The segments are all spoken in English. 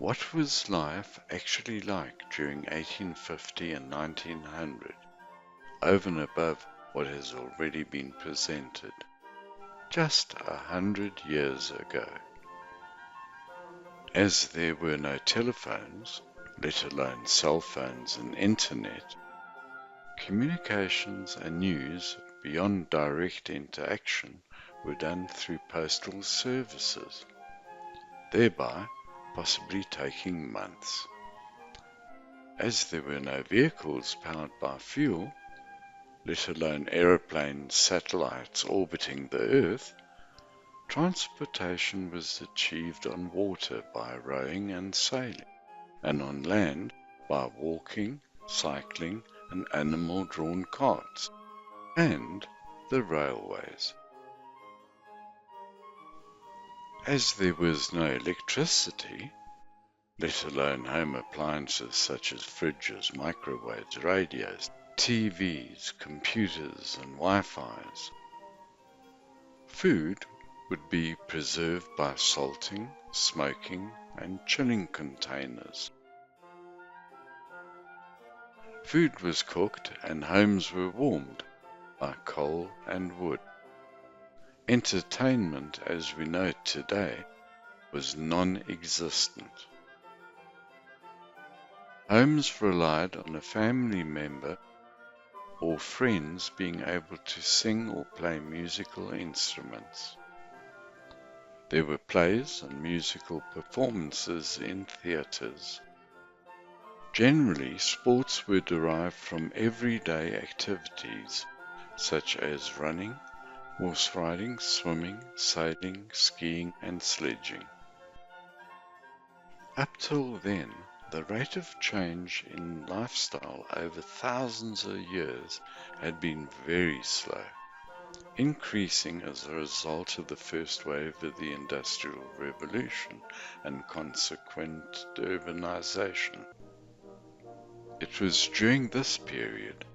What was life actually like during 1850 and 1900, over and above what has already been presented, just 100 years ago? As there were no telephones, let alone cell phones and internet, communications and news beyond direct interaction were done through postal services, thereby possibly taking months. As there were no vehicles powered by fuel, let alone aeroplanes, satellites orbiting the Earth, transportation was achieved on water by rowing and sailing, and on land by walking, cycling, and animal-drawn carts, and the railways. As there was no electricity, let alone home appliances such as fridges, microwaves, radios, TVs, computers, and Wi-Fis, food would be preserved by salting, smoking, and chilling containers. Food was cooked and homes were warmed by coal and wood. Entertainment, as we know it today, was non-existent. Homes relied on a family member or friends being able to sing or play musical instruments. There were plays and musical performances in theatres. Generally, sports were derived from everyday activities such as running, horse riding, swimming, sailing, skiing, and sledging. Up till then, the rate of change in lifestyle over thousands of years had been very slow, increasing as a result of the first wave of the Industrial Revolution and consequent urbanization. It was during this period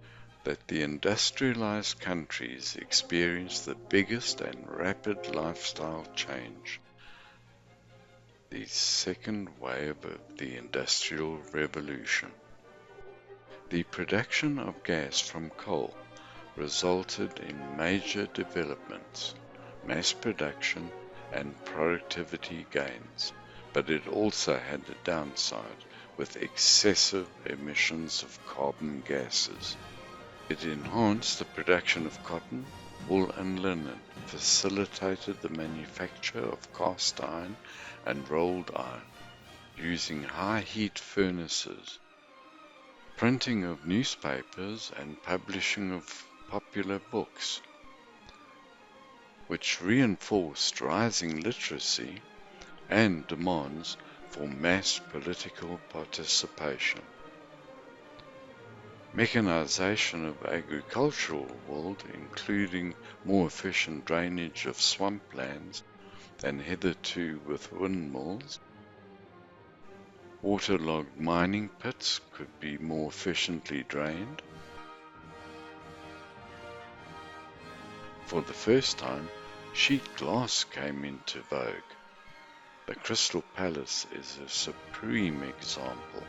that the industrialized countries experienced the biggest and rapid lifestyle change, the second wave of the Industrial Revolution. The production of gas from coal resulted in major developments, mass production, and productivity gains, but it also had a downside with excessive emissions of carbon gases. It enhanced the production of cotton, wool, and linen, facilitated the manufacture of cast iron and rolled iron, using high heat furnaces, printing of newspapers, and publishing of popular books, which reinforced rising literacy and demands for mass political participation. Mechanization of agricultural world, including more efficient drainage of swamplands than hitherto with windmills. Waterlogged mining pits could be more efficiently drained. For the first time, sheet glass came into vogue. The Crystal Palace is a supreme example.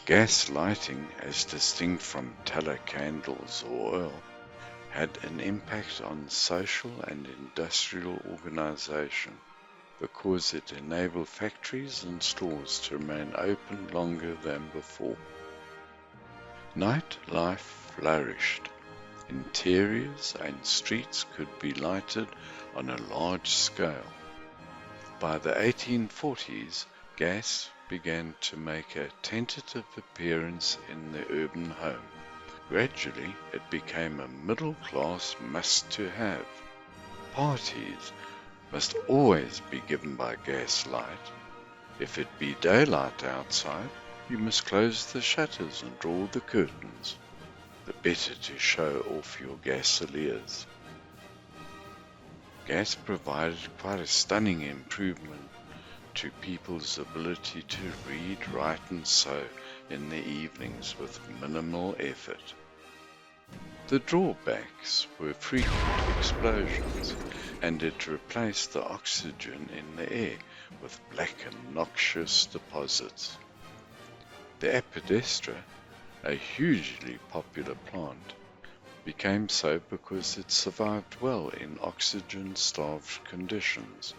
Gas lighting, as distinct from tallow candles or oil, had an impact on social and industrial organization because it enabled factories and stores to remain open longer than before. Nightlife flourished. Interiors and streets could be lighted on a large scale. By the 1840s, gas began to make a tentative appearance in the urban home. Gradually, it became a middle-class must-to-have. Parties must always be given by gaslight. If it be daylight outside, you must close the shutters and draw the curtains, the better to show off your gasoliers. Gas provided quite a stunning improvement to people's ability to read, write, and sew in the evenings with minimal effort. The drawbacks were frequent explosions, and it replaced the oxygen in the air, with black and noxious deposits. The apodestra, a hugely popular plant, became so because it survived well in oxygen-starved conditions,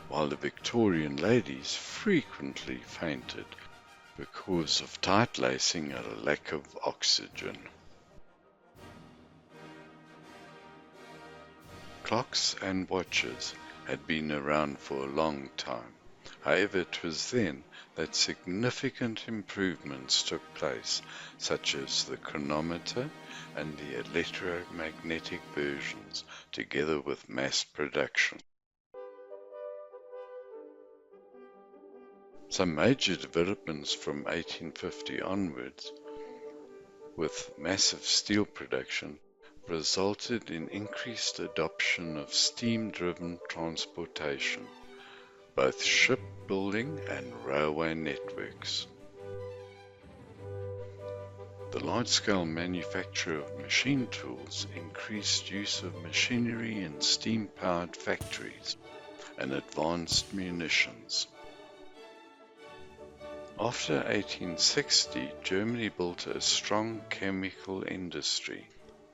while the Victorian ladies frequently fainted because of tight lacing and a lack of oxygen. Clocks and watches had been around for a long time. However, it was then that significant improvements took place, such as the chronometer and the electromagnetic versions, together with mass production. Some major developments from 1850 onwards, with massive steel production, resulted in increased adoption of steam-driven transportation, both shipbuilding and railway networks. The large-scale manufacture of machine tools increased use of machinery in steam-powered factories and advanced munitions. After 1860, Germany built a strong chemical industry.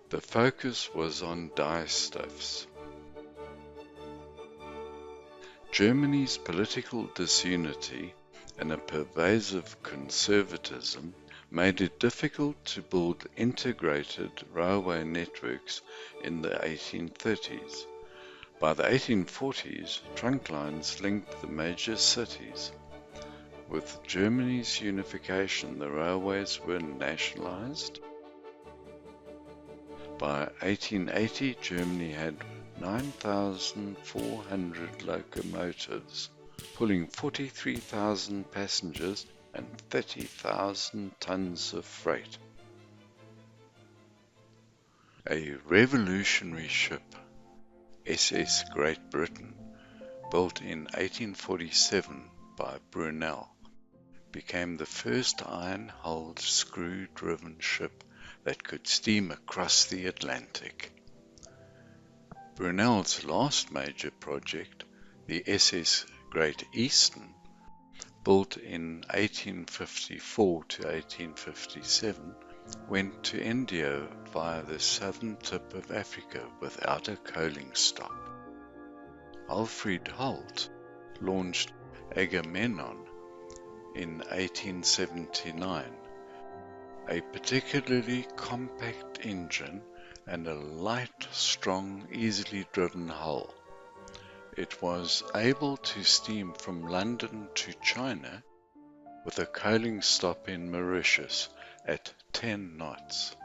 The focus was on dyestuffs. Germany's political disunity and a pervasive conservatism made it difficult to build integrated railway networks in the 1830s. By the 1840s, trunk lines linked the major cities. With Germany's unification, the railways were nationalized. By 1880, Germany had 9,400 locomotives, pulling 43,000 passengers and 30,000 tons of freight. A revolutionary ship, SS Great Britain, built in 1847 by Brunel, became the first iron-hulled screw-driven ship that could steam across the Atlantic. Brunel's last major project, the SS Great Eastern, built in 1854 to 1857, went to India via the southern tip of Africa without a coaling stop. Alfred Holt launched Agamemnon in 1879, a particularly compact engine and a light, strong, easily driven hull. It was able to steam from London to China with a coaling stop in Mauritius at 10 knots.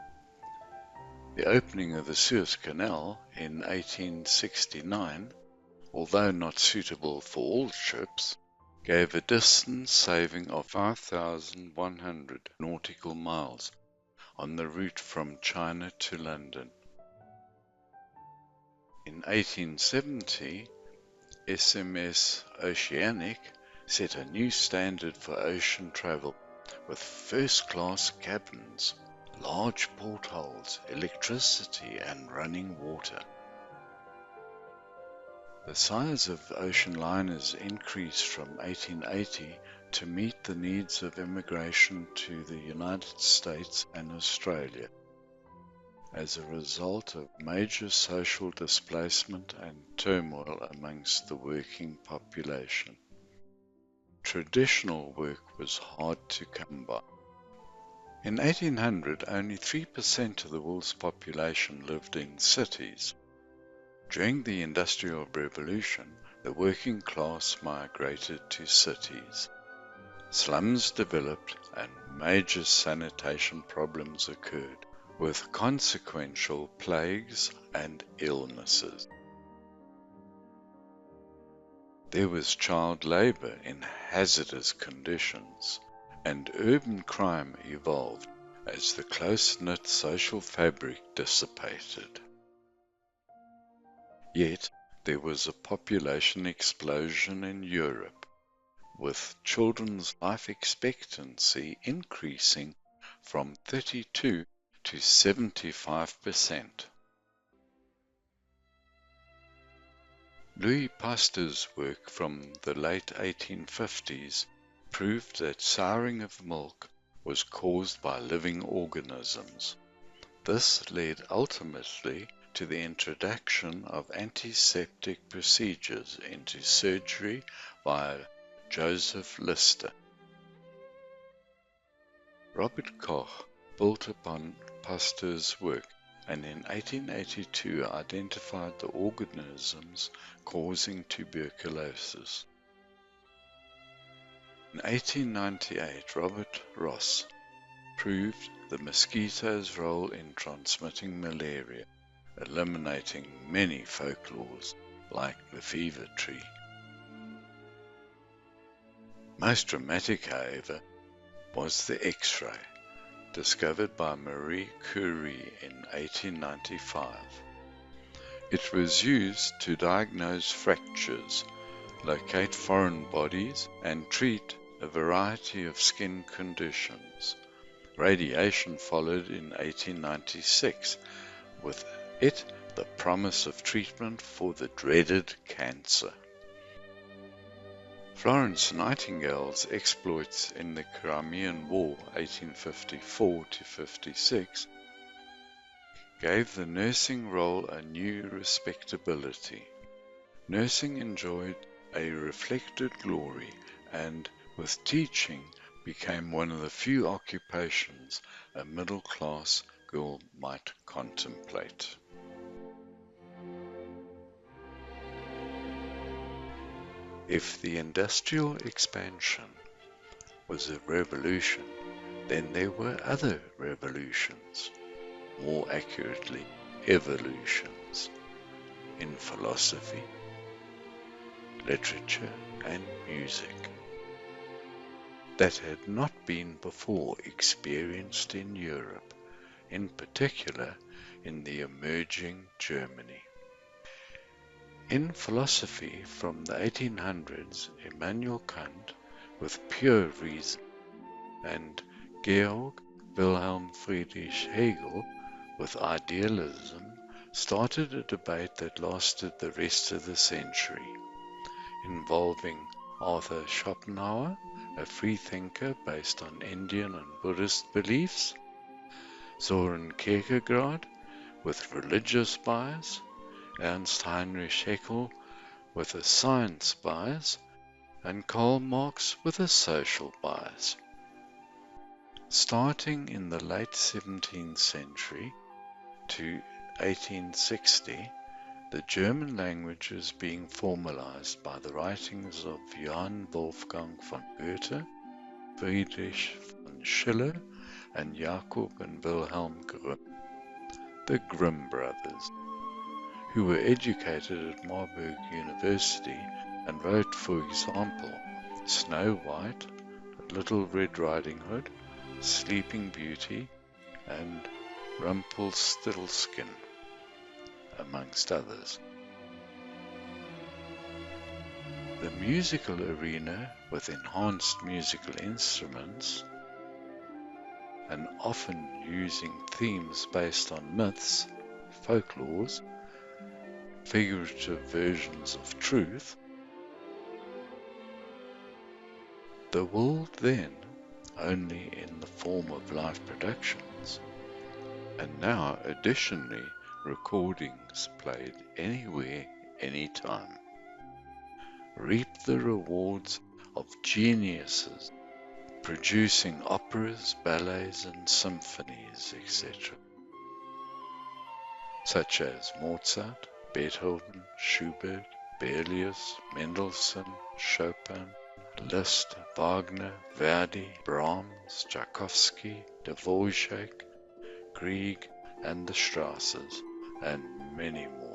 The opening of the Suez Canal in 1869, although not suitable for all ships, gave a distance saving of 5,100 nautical miles on the route from China to London. In 1870, SMS Oceanic set a new standard for ocean travel with first-class cabins, large portholes, electricity and running water. The size of ocean liners increased from 1880 to meet the needs of immigration to the United States and Australia, as a result of major social displacement and turmoil amongst the working population. Traditional work was hard to come by. In 1800, only 3% of the world's population lived in cities. During the Industrial Revolution, the working class migrated to cities. Slums developed and major sanitation problems occurred, with consequential plagues and illnesses. There was child labor in hazardous conditions, and urban crime evolved as the close-knit social fabric dissipated. Yet, there was a population explosion in Europe, with children's life expectancy increasing from 32 to 75%. Louis Pasteur's work from the late 1850s proved that souring of milk was caused by living organisms. This led ultimately to the introduction of antiseptic procedures into surgery by Joseph Lister. Robert Koch built upon Pasteur's work and in 1882 identified the organisms causing tuberculosis. In 1898, Robert Ross proved the mosquito's role in transmitting malaria, eliminating many folklores like the fever tree. Most dramatic, however, was the X-ray, discovered by Marie Curie in 1895. It was used to diagnose fractures, locate foreign bodies, and treat a variety of skin conditions. Radiation followed in 1896, with it the promise of treatment for the dreaded cancer. Florence Nightingale's exploits in the Crimean War 1854–56 gave the nursing role a new respectability. Nursing enjoyed a reflected glory and, with teaching, became one of the few occupations a middle-class girl might contemplate. If the industrial expansion was a revolution, then there were other revolutions, more accurately, evolutions, in philosophy, literature, and music that had not been before experienced in Europe, in particular in the emerging Germany. In philosophy from the 1800s, Immanuel Kant, with pure reason, and Georg Wilhelm Friedrich Hegel, with idealism, started a debate that lasted the rest of the century, involving Arthur Schopenhauer, a freethinker based on Indian and Buddhist beliefs, Soren Kierkegaard, with religious bias, Ernst Heinrich Haeckel with a science bias, and Karl Marx with a social bias. Starting in the late 17th century to 1860, the German language was being formalized by the writings of Johann Wolfgang von Goethe, Friedrich von Schiller, and Jakob and Wilhelm Grimm, the Grimm brothers, who were educated at Marburg University and wrote, for example, Snow White, Little Red Riding Hood, Sleeping Beauty, and Rumpelstiltskin, amongst others. The musical arena, with enhanced musical instruments, and often using themes based on myths, folklores, figurative versions of truth. The world then only in the form of live productions, and now additionally recordings played anywhere, anytime, reaped the rewards of geniuses producing operas, ballets, and symphonies, etc., such as Mozart, Beethoven, Schubert, Berlioz, Mendelssohn, Chopin, Liszt, Wagner, Verdi, Brahms, Tchaikovsky, Dvorak, Grieg, and the Strassers, and many more.